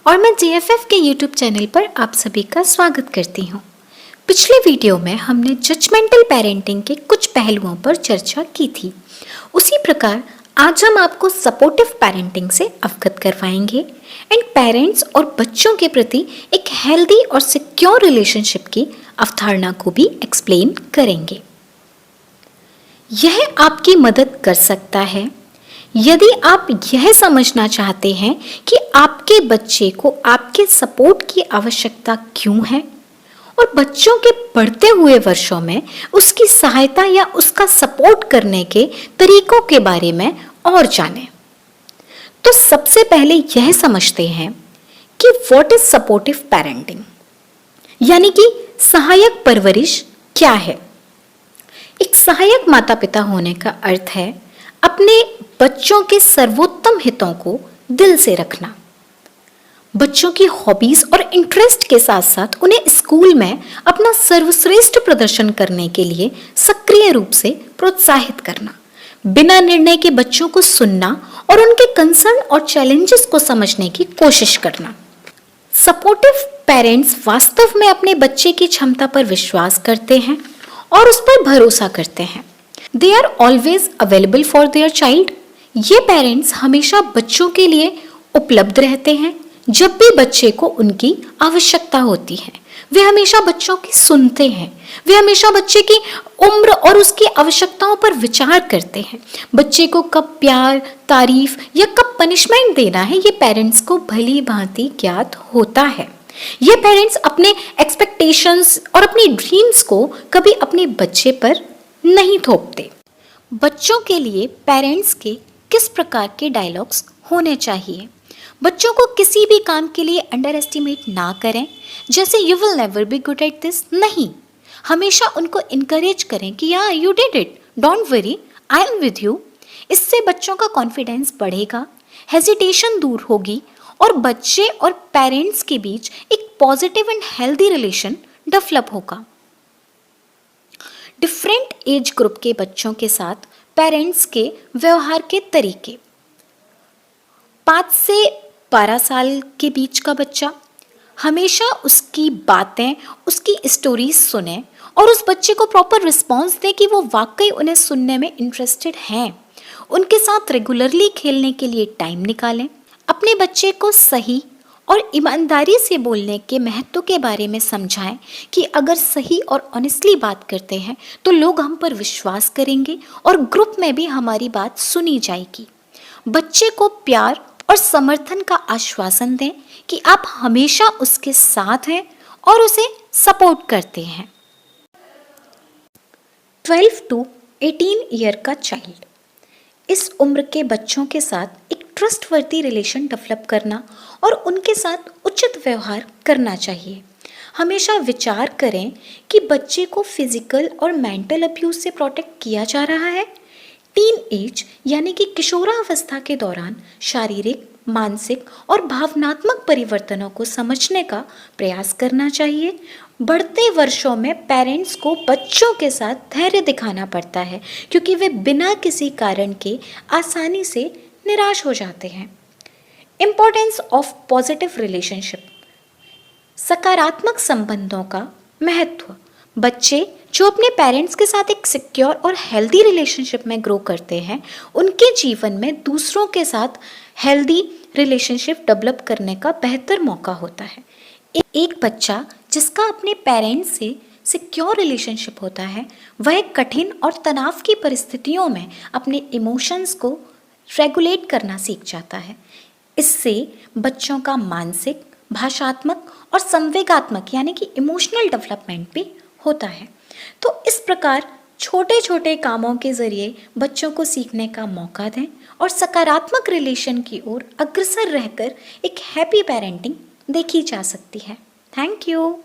और मैं JFF के YouTube चैनल पर आप सभी का स्वागत करती हूँ। पिछले वीडियो में हमने जजमेंटल पेरेंटिंग के कुछ पहलुओं पर चर्चा की थी। उसी प्रकार आज हम आपको सपोर्टिव पेरेंटिंग से अवगत करवाएंगे एंड पेरेंट्स और बच्चों के प्रति एक हेल्दी और सिक्योर रिलेशनशिप की अवधारणा को भी एक्सप्लेन करेंगे। यह आपकी मदद कर सकता है यदि आप यह समझना चाहते हैं कि आपके बच्चे को आपके सपोर्ट की आवश्यकता क्यों है और बच्चों के बढ़ते हुए वर्षों में उसकी सहायता या उसका सपोर्ट करने के तरीकों के बारे में और जानें। तो सबसे पहले यह समझते हैं कि व्हाट इज सपोर्टिव पेरेंटिंग, यानी कि सहायक परवरिश क्या है। एक सहायक माता पिता होने का अर्थ है अपने बच्चों के सर्वोत्तम हितों को दिल से रखना, बच्चों की हॉबीज और इंटरेस्ट के साथ साथ उन्हें स्कूल में अपना सर्वश्रेष्ठ प्रदर्शन करने के लिए सक्रिय रूप से प्रोत्साहित करना, बिना निर्णय के बच्चों को सुनना और उनके कंसर्न और चैलेंजेस को समझने की कोशिश करना। सपोर्टिव पेरेंट्स वास्तव में अपने बच्चे की क्षमता पर विश्वास करते हैं और उस पर भरोसा करते हैं। They are always available for their child. ये पेरेंट्स हमेशा बच्चों के लिए उपलब्ध रहते हैं जब भी बच्चे को उनकी आवश्यकता होती है। वे हमेशा बच्चों की सुनते हैं, वे हमेशा बच्चे की उम्र और उसकी आवश्यकताओं पर विचार करते हैं। बच्चे को कब प्यार, तारीफ या कब पनिशमेंट देना है ये पेरेंट्स को भली भांति ज्ञात होता है। ये पेरेंट्स अपने एक्सपेक्टेशंस और अपनी ड्रीम्स को कभी अपने बच्चे पर नहीं थोपते। बच्चों के लिए पेरेंट्स के किस प्रकार के डायलॉग्स होने चाहिए। बच्चों को किसी भी काम के लिए अंडर एस्टिमेट ना करें, जैसे you will never be good at this. नहीं, हमेशा उनको इनकरेज करें कि या you did it, don't worry, I am with you. इससे बच्चों का कॉन्फिडेंस बढ़ेगा, हेजिटेशन दूर होगी और बच्चे और पेरेंट्स के बीच एक positive and healthy relation develop होगा। डिफरेंट एज ग्रुप के बच्चों के साथ पेरेंट्स के व्यवहार के तरीके। 5 से 12 साल के बीच का बच्चा, हमेशा उसकी बातें, उसकी स्टोरीज सुने और उस बच्चे को प्रॉपर रिस्पॉन्स दें कि वो वाकई उन्हें सुनने में इंटरेस्टेड हैं। उनके साथ रेगुलरली खेलने के लिए टाइम निकालें। अपने बच्चे को सही और ईमानदारी से बोलने के महत्व के बारे में समझाएं कि अगर सही और ऑनेस्टली बात करते हैं तो लोग हम पर विश्वास करेंगे और ग्रुप में भी हमारी बात सुनी जाएगी। बच्चे को प्यार और समर्थन का आश्वासन दें कि आप हमेशा उसके साथ हैं और उसे सपोर्ट करते हैं। 12 to 18 ईयर का चाइल्ड, इस उम्र के बच्चों के साथ एक ट्रस्टवर्दी रिलेशन डेवलप करना और उनके साथ उचित व्यवहार करना चाहिए। हमेशा विचार करें कि बच्चे को फिजिकल और मेंटल अब्यूज से प्रोटेक्ट किया जा रहा है। टीन एज यानी कि किशोरावस्था के दौरान शारीरिक, मानसिक और भावनात्मक परिवर्तनों को समझने का प्रयास करना चाहिए। बढ़ते वर्षों में पेरेंट्स को बच्चों के साथ धैर्य दिखाना पड़ता है क्योंकि वे बिना किसी कारण के आसानी से निराश हो जाते हैं। इम्पोर्टेंस ऑफ पॉजिटिव रिलेशनशिप, सकारात्मक संबंधों का महत्व। बच्चे जो अपने पेरेंट्स के साथ एक सिक्योर और हेल्दी रिलेशनशिप में ग्रो करते हैं, उनके जीवन में दूसरों के साथ हेल्दी रिलेशनशिप डेवलप करने का बेहतर मौका होता है। एक बच्चा जिसका अपने पेरेंट्स से सिक्योर रिलेशनशिप होता है, वह कठिन और तनाव की परिस्थितियों में अपने इमोशंस को रेगुलेट करना सीख जाता है। इससे बच्चों का मानसिक, भाषात्मक और संवेगात्मक यानी कि इमोशनल डेवलपमेंट भी होता है। तो इस प्रकार छोटे छोटे कामों के जरिए बच्चों को सीखने का मौका दें और सकारात्मक रिलेशन की ओर अग्रसर रहकर एक हैप्पी पेरेंटिंग देखी जा सकती है। Thank you.